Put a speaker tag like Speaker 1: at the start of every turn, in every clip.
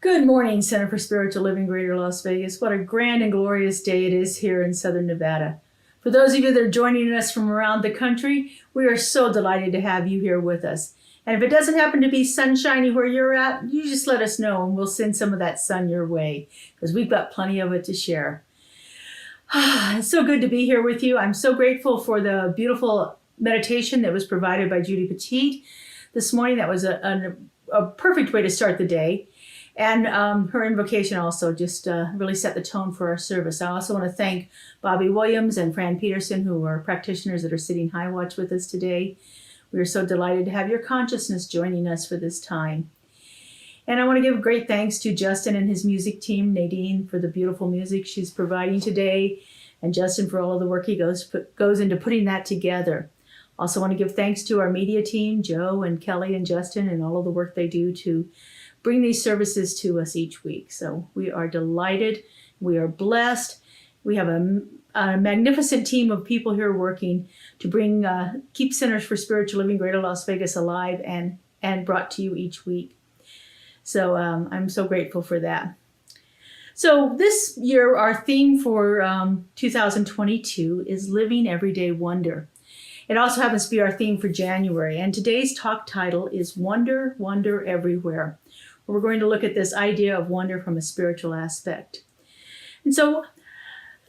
Speaker 1: Good morning, Center for Spiritual Living, Greater Las Vegas. What a grand and glorious day it is here in Southern Nevada. For those of you that are joining us from around the country, we are so delighted to have you here with us. And if it doesn't happen to be sunshiny where you're at, you just let us know and we'll send some of that sun your way because we've got plenty of it to share. It's so good to be here with you. I'm so grateful for the beautiful meditation that was provided by Judy Petit this morning. That was a perfect way to start the day. And her invocation also just really set the tone for our service. I also want to thank Bobby Williams and Fran Peterson, who are practitioners that are sitting high watch with us today. We are so delighted to have your consciousness joining us for this time. And I want to give great thanks to Justin and his music team, Nadine, for the beautiful music she's providing today, and Justin for all of the work he goes into putting that together. Also want to give thanks to our media team, Joe and Kelly and Justin, and all of the work they do to bring these services to us each week. So we are delighted. We are blessed. We have a magnificent team of people here working to bring keep Centers for Spiritual Living Greater Las Vegas alive and brought to you each week. So I'm so grateful for that. So this year, our theme for 2022 is Living Everyday Wonder. It also happens to be our theme for January. And today's talk title is Wonder, Wonder Everywhere. We're going to look at this idea of wonder from a spiritual aspect. And so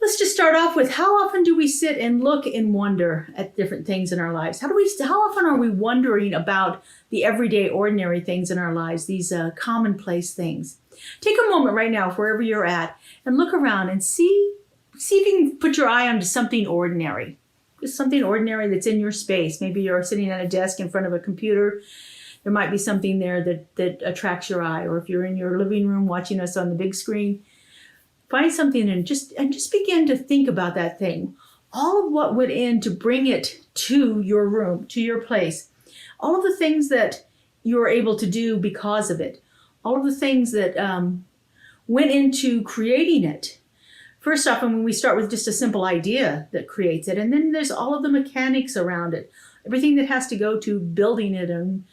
Speaker 1: let's just start off with, how often do we sit and look and wonder at different things in our lives? How often are we wondering about the everyday, ordinary things in our lives, these commonplace things? Take a moment right now, wherever you're at, and look around and see if you can put your eye onto something ordinary. Just something ordinary that's in your space. Maybe you're sitting at a desk in front of a computer. There might be something there that attracts your eye, or if you're in your living room watching us on the big screen, find something and just begin to think about that thing. All of what went in to bring it to your room, to your place. All of the things that you were able to do because of it. All of the things that went into creating it. First off, when we start with just a simple idea that creates it, and then there's all of the mechanics around it. Everything that has to go to building it and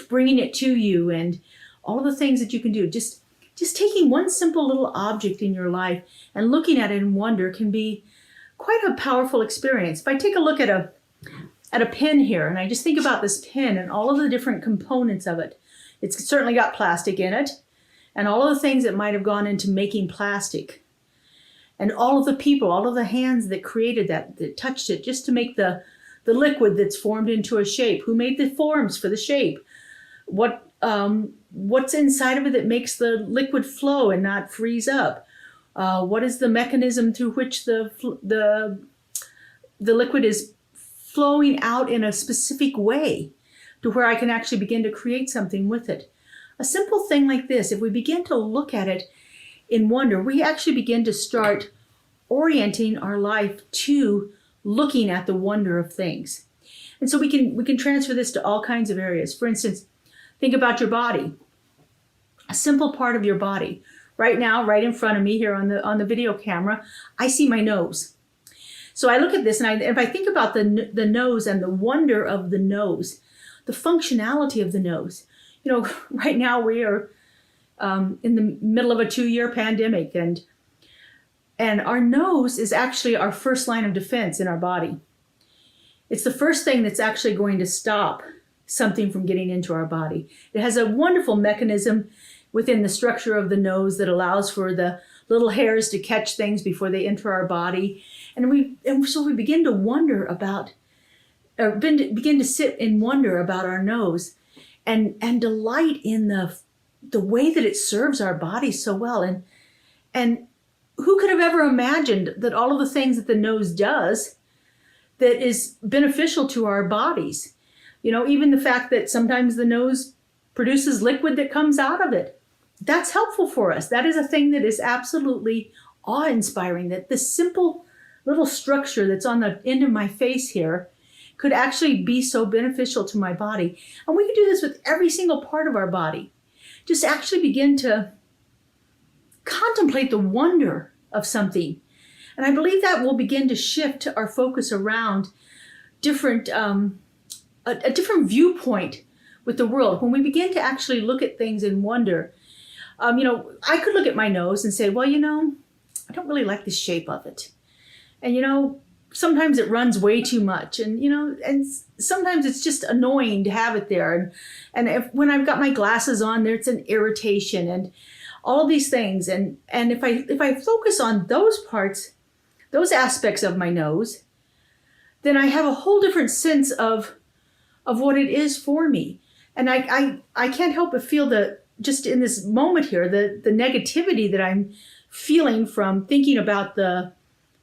Speaker 1: bringing it to you, and all of the things that you can do. Just taking one simple little object in your life and looking at it in wonder can be quite a powerful experience. If I take a look at a pen here, and I just think about this pen and all of the different components of it, it's certainly got plastic in it, and all of the things that might have gone into making plastic, and all of the people, all of the hands that created that touched it just to make the liquid that's formed into a shape. Who made the forms for the shape? What's inside of it that makes the liquid flow and not freeze up? What is the mechanism through which the liquid is flowing out in a specific way to where I can actually begin to create something with it? A simple thing like this, if we begin to look at it in wonder, we actually begin to start orienting our life to looking at the wonder of things. And so we can transfer this to all kinds of areas. For instance, think about your body. A simple part of your body. Right now, right in front of me here on the video camera, I see my nose. So I look at this, and if I think about the nose and the wonder of the nose, the functionality of the nose. You know, right now we are in the middle of a 2-year pandemic, and our nose is actually our first line of defense in our body. It's the first thing that's actually going to stop something from getting into our body. It has a wonderful mechanism within the structure of the nose that allows for the little hairs to catch things before they enter our body. And so we begin to wonder about, or begin to sit and wonder about our nose and delight in the way that it serves our body so well. And who could have ever imagined that all of the things that the nose does that is beneficial to our bodies? You know, even the fact that sometimes the nose produces liquid that comes out of it. That's helpful for us. That is a thing that is absolutely awe-inspiring, that this simple little structure that's on the end of my face here could actually be so beneficial to my body. And we can do this with every single part of our body. Just actually begin to contemplate the wonder of something. And I believe that will begin to shift our focus around a different viewpoint with the world. When we begin to actually look at things and wonder, I could look at my nose and say, well, I don't really like the shape of it. And, sometimes it runs way too much. And, and sometimes it's just annoying to have it there. And when I've got my glasses on, there's an irritation and all of these things. And if I focus on those parts, those aspects of my nose, then I have a whole different sense of what it is for me. And I can't help but feel just in this moment here, the negativity that I'm feeling from thinking about the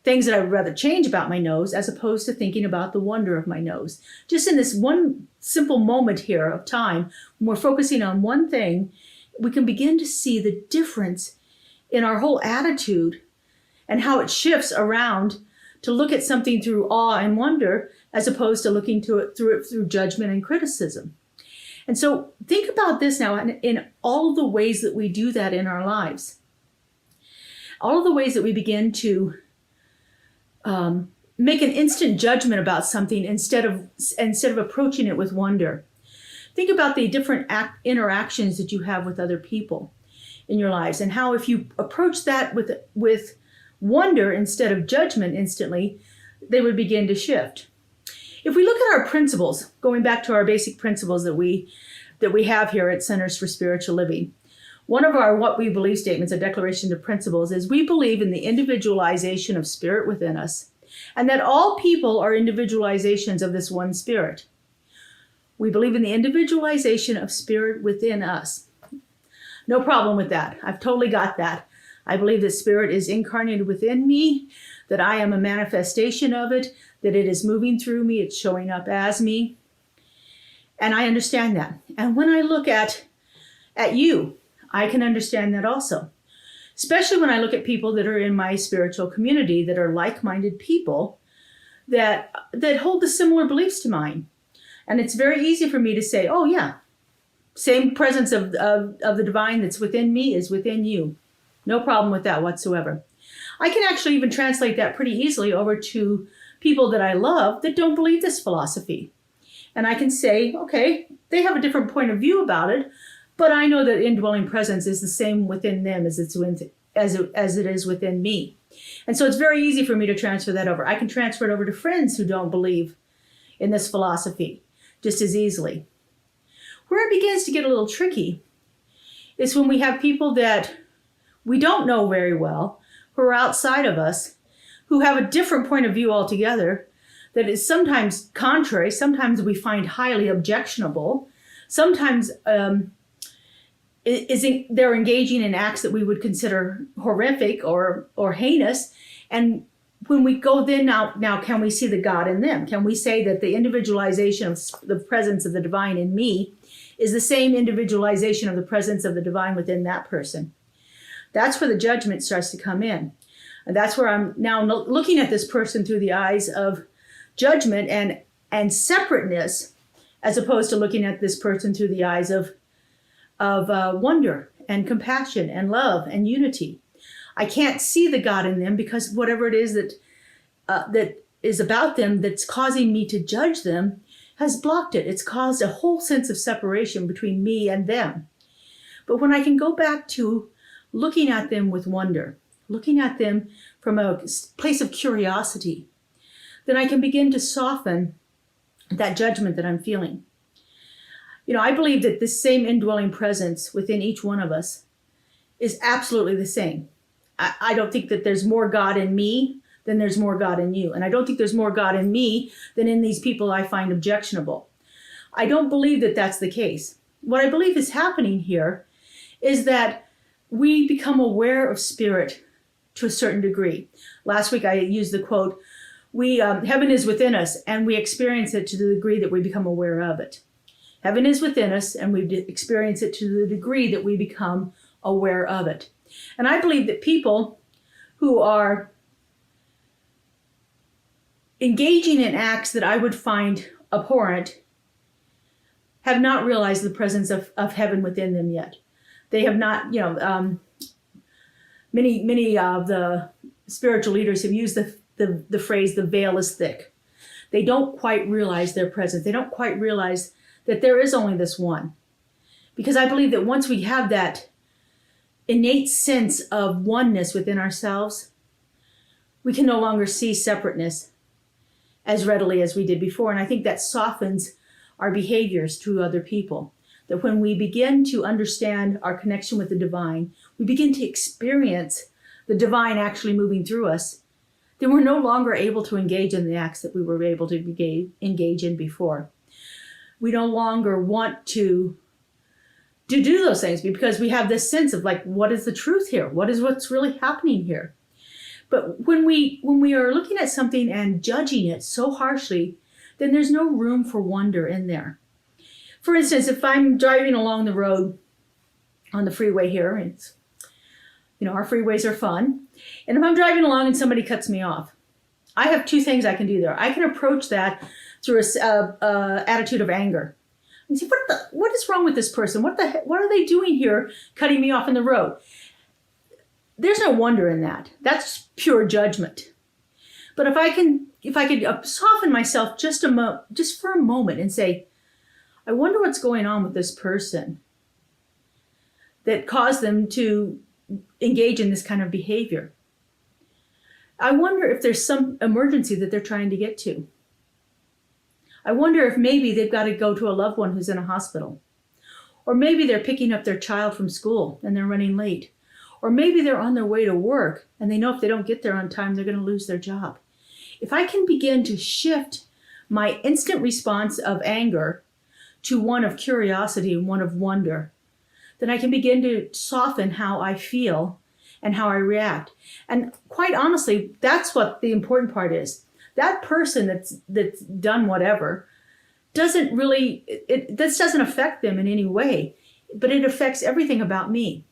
Speaker 1: things that I would rather change about my nose as opposed to thinking about the wonder of my nose. Just in this one simple moment here of time, when we're focusing on one thing, we can begin to see the difference in our whole attitude and how it shifts around to look at something through awe and wonder as opposed to looking through judgment and criticism. And so think about this now in all of the ways that we do that in our lives. All of the ways that we begin to make an instant judgment about something instead of approaching it with wonder. Think about the different interactions that you have with other people in your lives, and how if you approach that with wonder instead of judgment instantly, they would begin to shift. If we look at our principles, going back to our basic principles that we have here at Centers for Spiritual Living, one of our what we believe statements, a declaration of principles, is we believe in the individualization of spirit within us, and that all people are individualizations of this one spirit. We believe in the individualization of spirit within us. No problem with that. I've totally got that. I believe that spirit is incarnated within me, that I am a manifestation of it, that it is moving through me, it's showing up as me. And I understand that. And when I look at you, I can understand that also. Especially when I look at people that are in my spiritual community that are like-minded people that hold the similar beliefs to mine. And it's very easy for me to say, oh yeah, same presence of the divine that's within me is within you. No problem with that whatsoever. I can actually even translate that pretty easily over to people that I love that don't believe this philosophy. And I can say, okay, they have a different point of view about it, but I know that indwelling presence is the same within them as it is within me. And so it's very easy for me to transfer that over. I can transfer it over to friends who don't believe in this philosophy just as easily. Where it begins to get a little tricky is when we have people that we don't know very well, who are outside of us, who have a different point of view altogether, that is sometimes contrary, sometimes we find highly objectionable, sometimes they're engaging in acts that we would consider horrific or heinous. And when we go then now, can we see the God in them? Can we say that the individualization of the presence of the divine in me is the same individualization of the presence of the divine within that person? That's where the judgment starts to come in. And that's where I'm now looking at this person through the eyes of judgment and separateness, as opposed to looking at this person through the eyes of wonder and compassion and love and unity. I can't see the God in them because whatever it is that is about them that's causing me to judge them has blocked it. It's caused a whole sense of separation between me and them. But when I can go back to looking at them with wonder, looking at them from a place of curiosity, then I can begin to soften that judgment that I'm feeling. I believe that this same indwelling presence within each one of us is absolutely the same. I don't think that there's more God in me than there's more God in you. And I don't think there's more God in me than in these people I find objectionable. I don't believe that that's the case. What I believe is happening here is that we become aware of spirit to a certain degree. Last week I used the quote, heaven is within us and we experience it to the degree that we become aware of it. Heaven is within us and we experience it to the degree that we become aware of it. And I believe that people who are engaging in acts that I would find abhorrent have not realized the presence of heaven within them yet. They have not, many of the spiritual leaders have used the phrase, the veil is thick. They don't quite realize their presence. They don't quite realize that there is only this one. Because I believe that once we have that innate sense of oneness within ourselves, we can no longer see separateness as readily as we did before. And I think that softens our behaviors to other people. That when we begin to understand our connection with the divine, we begin to experience the divine actually moving through us, then we're no longer able to engage in the acts that we were able to engage in before. We no longer want to do those things because we have this sense of like, what is the truth here? What's really happening here? But when we are looking at something and judging it so harshly, then there's no room for wonder in there. For instance, if I'm driving along the road on the freeway here, and it's, our freeways are fun, and if I'm driving along and somebody cuts me off, I have two things I can do there. I can approach that through a attitude of anger. And say, what is wrong with this person? What are they doing here cutting me off in the road? There's no wonder in that. That's pure judgment. But if I could soften myself just for a moment and say, I wonder what's going on with this person that caused them to engage in this kind of behavior. I wonder if there's some emergency that they're trying to get to. I wonder if maybe they've got to go to a loved one who's in a hospital. Or maybe they're picking up their child from school and they're running late. Or maybe they're on their way to work and they know if they don't get there on time, they're going to lose their job. If I can begin to shift my instant response of anger to one of curiosity and one of wonder, then I can begin to soften how I feel and how I react. And quite honestly, that's what the important part is. That person that's done whatever doesn't really, this doesn't affect them in any way, but it affects everything about me.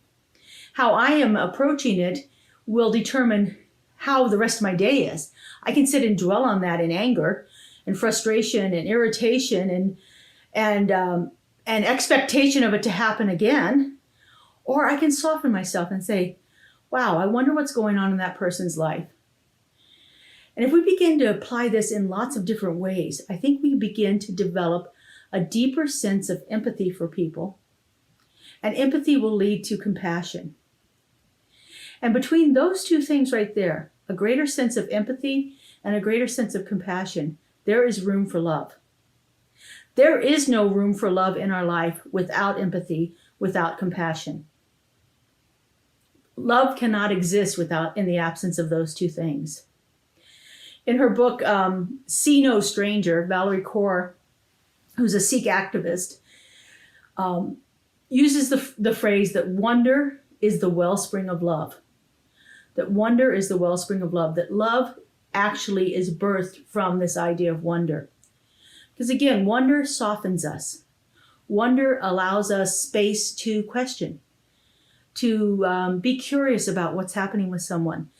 Speaker 1: How I am approaching it will determine how the rest of my day is. I can sit and dwell on that in anger and frustration and irritation and expectation of it to happen again. Or I can soften myself and say, wow, I wonder what's going on in that person's life. And if we begin to apply this in lots of different ways, I think we begin to develop a deeper sense of empathy for people. And empathy will lead to compassion. And between those two things right there, a greater sense of empathy and a greater sense of compassion, there is room for love. There is no room for love in our life without empathy, without compassion. Love cannot exist in the absence of those two things. In her book, See No Stranger, Valerie Kaur, who's a Sikh activist, uses the phrase that wonder is the wellspring of love. That wonder is the wellspring of love. That love actually is birthed from this idea of wonder. Because again, wonder softens us. Wonder allows us space to question, to be curious about what's happening with someone,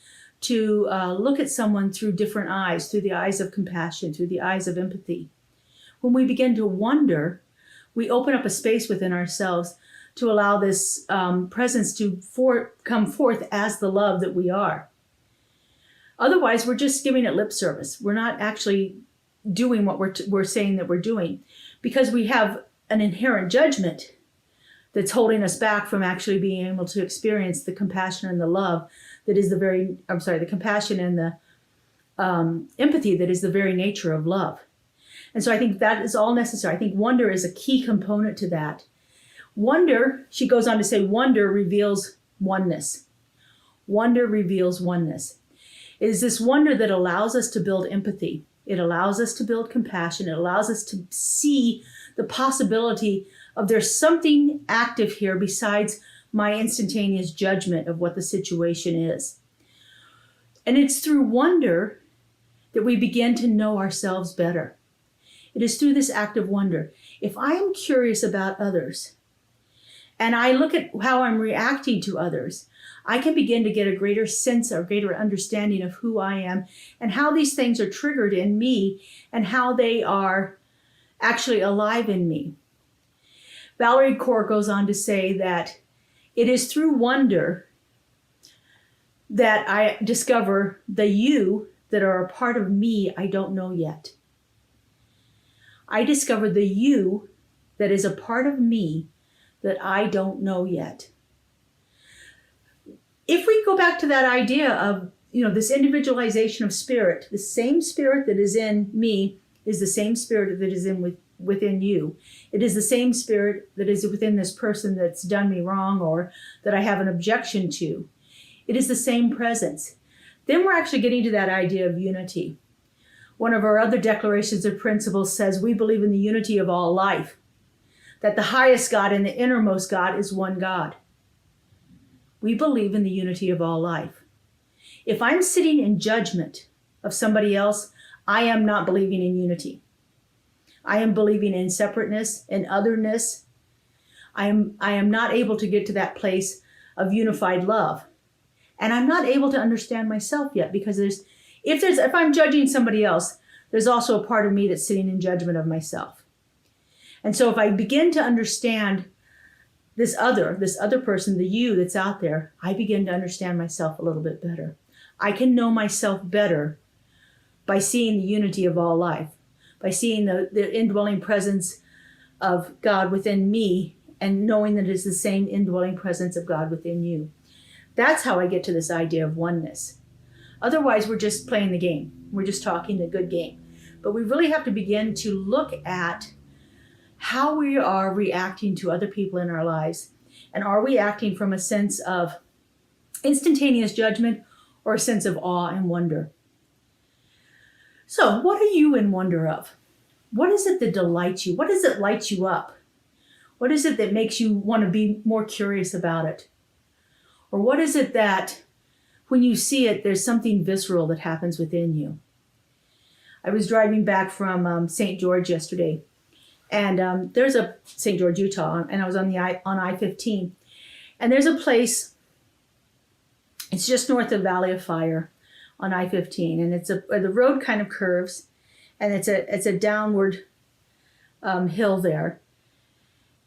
Speaker 1: to look at someone through different eyes, through the eyes of compassion, through the eyes of empathy. When we begin to wonder, we open up a space within ourselves to allow this presence to come forth as the love that we are. Otherwise, we're just giving it lip service. We're not actually doing what we're saying that we're doing, because we have an inherent judgment that's holding us back from actually being able to experience the compassion and the love that is the compassion and the empathy that is the very nature of love. And so I think that is all necessary. I think wonder is a key component to that. Wonder, she goes on to say, wonder reveals oneness. Wonder reveals oneness. It is this wonder that allows us to build empathy. It allows us to build compassion. It allows us to see the possibility of there's something active here besides my instantaneous judgment of what the situation is. And it's through wonder that we begin to know ourselves better. It is through this act of wonder. If I am curious about others and I look at how I'm reacting to others, I can begin to get a greater sense or greater understanding of who I am and how these things are triggered in me and how they are actually alive in me. Valerie Kaur goes on to say that it is through wonder that I discover the you that are a part of me I don't know yet. I discover the you that is a part of me that I don't know yet. if we go back to that idea of, this individualization of spirit, the same spirit that is in me is the same spirit that is within you. It is the same spirit that is within this person that's done me wrong or that I have an objection to. It is the same presence. Then we're actually getting to that idea of unity. One of our other declarations of principles says we believe in the unity of all life, that the highest God and the innermost God is one God. We believe in the unity of all life. If I'm sitting in judgment of somebody else, I am not believing in unity. I am believing in separateness and otherness. I am not able to get to that place of unified love. And I'm not able to understand myself yet, because if I'm judging somebody else, there's also a part of me that's sitting in judgment of myself. And so if I begin to understand this other person, the you that's out there, I begin to understand myself a little bit better. I can know myself better by seeing the unity of all life, by seeing the indwelling presence of God within me and knowing that it's the same indwelling presence of God within you. That's how I get to this idea of oneness. Otherwise, we're just playing the game. We're just talking the good game. But we really have to begin to look at how we are reacting to other people in our lives. And are we acting from a sense of instantaneous judgment or a sense of awe and wonder? So what are you in wonder of? What is it that delights you? What does it light you up? What is it that makes you want to be more curious about it? Or what is it that when you see it, there's something visceral that happens within you? I was driving back from St. George yesterday, and there's a St. George, Utah, and I was on I-15, and there's a place. It's just north of Valley of Fire on I-15, and the road kind of curves, and it's a downward hill there,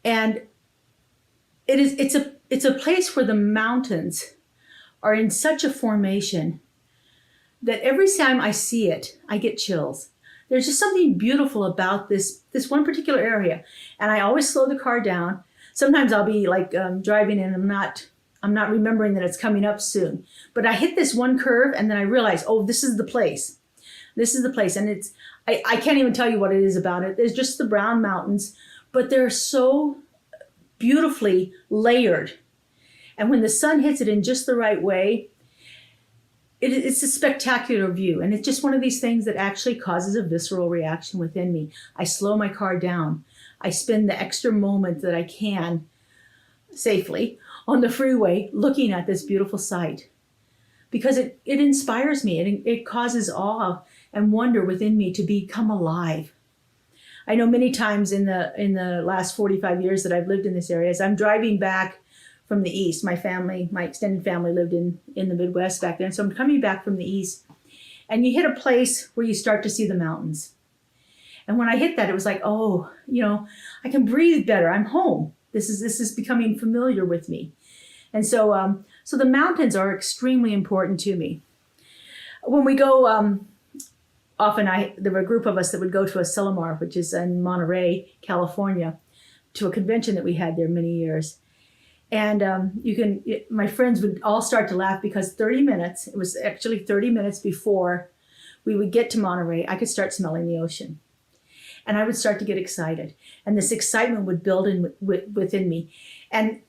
Speaker 1: and it's a place where the mountains are in such a formation that every time I see it, I get chills. There's just something beautiful about this one particular area. And I always slow the car down. Sometimes I'll be like driving and I'm not remembering that it's coming up soon. But I hit this one curve and then I realize, oh, this is the place. This is the place. And I can't even tell you what it is about it. There's just the brown mountains, but they're so beautifully layered. And when the sun hits it in just the right way, it's a spectacular view. And it's just one of these things that actually causes a visceral reaction within me. I slow my car down. I spend the extra moment that I can safely on the freeway looking at this beautiful sight, because it inspires me. It causes awe and wonder within me to become alive. I know many times in the last 45 years that I've lived in this area, as I'm driving back from the east, my extended family lived in the Midwest back there. And so I'm coming back from the east, and you hit a place where you start to see the mountains. And when I hit that, it was like, oh, I can breathe better. I'm home. This is becoming familiar with me. And so the mountains are extremely important to me. When we go, often there were a group of us that would go to a Silomar, which is in Monterey, California, to a convention that we had there many years. And my friends would all start to laugh because 30 minutes, it was actually 30 minutes before we would get to Monterey, I could start smelling the ocean. And I would start to get excited. And this excitement would build within me. And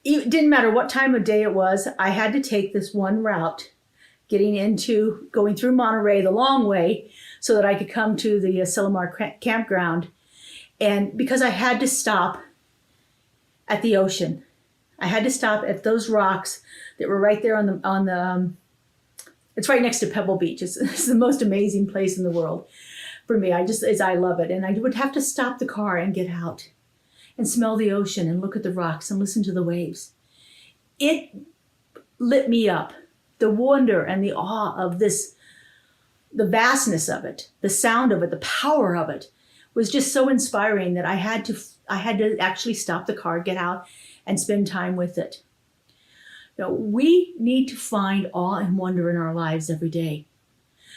Speaker 1: it didn't matter what time of day it was, I had to take this one route, going through Monterey the long way, so that I could come to the Silomar campground. And because I had to stop at the ocean. I had to stop at those rocks that were right there on the it's right next to Pebble Beach. It's the most amazing place in the world for me. I love it. And I would have to stop the car and get out and smell the ocean and look at the rocks and listen to the waves. It lit me up. The wonder and the awe of this, the vastness of it, the sound of it, the power of it was just so inspiring that I had to actually stop the car, get out, and spend time with it. We need to find awe and wonder in our lives every day.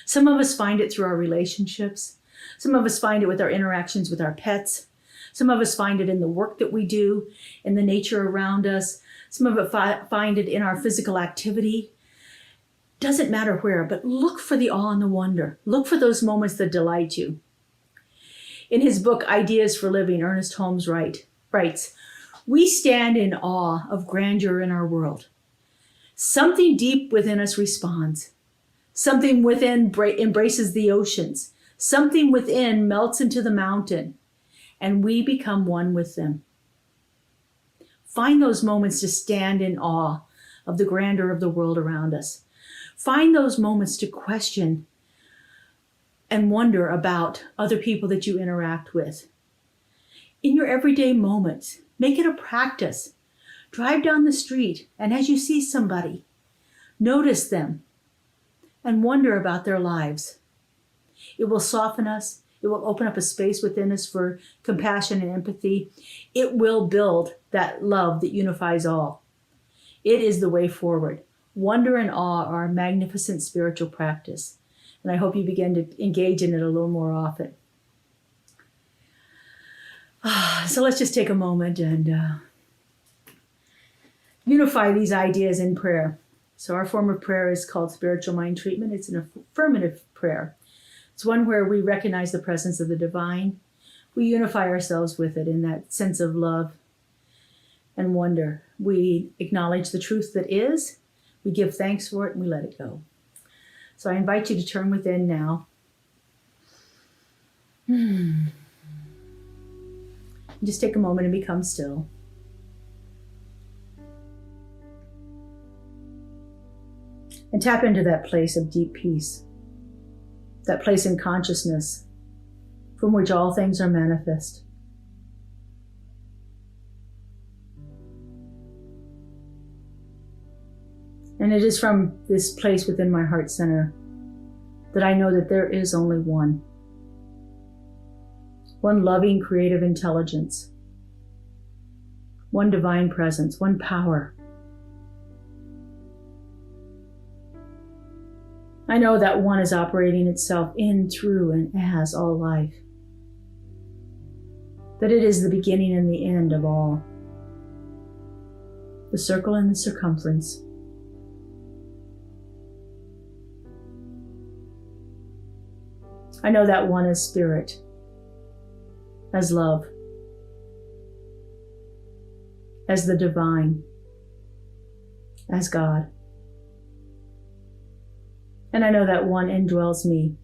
Speaker 1: Some of us find it through our relationships. Some of us find it with our interactions with our pets. Some of us find it in the work that we do, in the nature around us. Some of it find it in our physical activity. Doesn't matter where, but look for the awe and the wonder. Look for those moments that delight you. In his book, Ideas for Living, Ernest Holmes writes, "We stand in awe of grandeur in our world. Something deep within us responds. Something within embraces the oceans. Something within melts into the mountain, and we become one with them." Find those moments to stand in awe of the grandeur of the world around us. Find those moments to question and wonder about other people that you interact with. In your everyday moments, make it a practice. Drive down the street, and as you see somebody, notice them and wonder about their lives. It will soften us. It will open up a space within us for compassion and empathy. It will build that love that unifies all. It is the way forward. Wonder and awe are a magnificent spiritual practice, and I hope you begin to engage in it a little more often. So let's just take a moment and unify these ideas in prayer. So our form of prayer is called spiritual mind treatment. It's an affirmative prayer. It's one where we recognize the presence of the divine. We unify ourselves with it in that sense of love and wonder. We acknowledge the truth that is. We give thanks for it, and we let it go. So I invite you to turn within now. Just take a moment and become still. And tap into that place of deep peace, that place in consciousness from which all things are manifest. And it is from this place within my heart center that I know that there is only one loving creative intelligence, one divine presence, one power. I know that one is operating itself in, through, and as all life. That it is the beginning and the end of all. The circle and the circumference. I know that one is spirit, as love, as the divine, as God. And I know that one indwells me.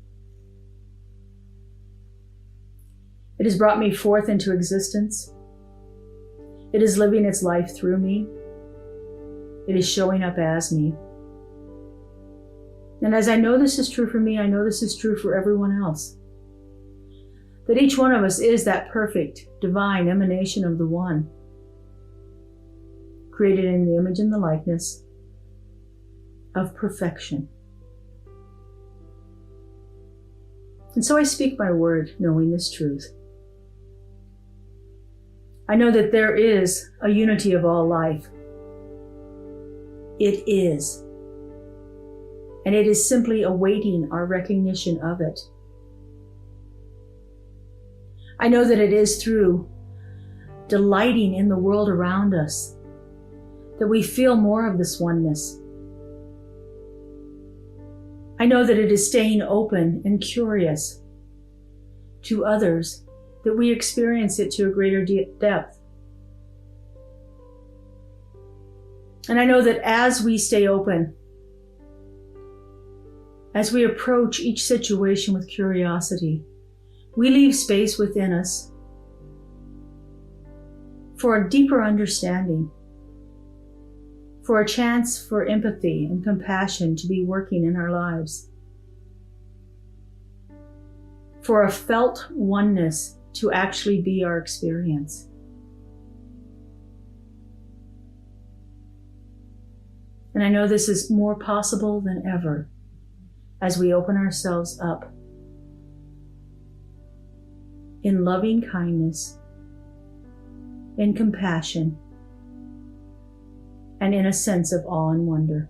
Speaker 1: It has brought me forth into existence. It is living its life through me. It is showing up as me. And as I know this is true for me, I know this is true for everyone else. That each one of us is that perfect, divine emanation of the one, created in the image and the likeness of perfection. And so I speak my word, knowing this truth. I know that there is a unity of all life. It is. And it is simply awaiting our recognition of it. I know that it is through delighting in the world around us that we feel more of this oneness. I know that it is staying open and curious to others that we experience it to a greater depth. And I know that as we stay open, as we approach each situation with curiosity, we leave space within us for a deeper understanding, for a chance for empathy and compassion to be working in our lives, for a felt oneness to actually be our experience. And I know this is more possible than ever as we open ourselves up in loving kindness, in compassion, and in a sense of awe and wonder.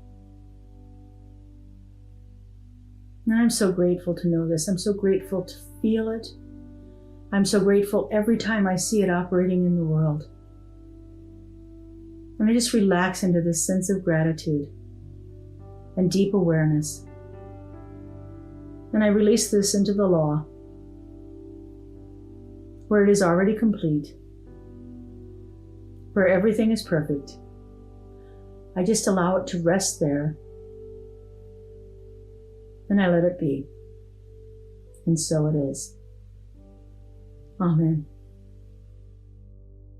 Speaker 1: And I'm so grateful to know this. I'm so grateful to feel it. I'm so grateful every time I see it operating in the world. And I just relax into this sense of gratitude and deep awareness. And I release this into the law, where it is already complete, where everything is perfect. I just allow it to rest there, and I let it be. And so it is. Amen.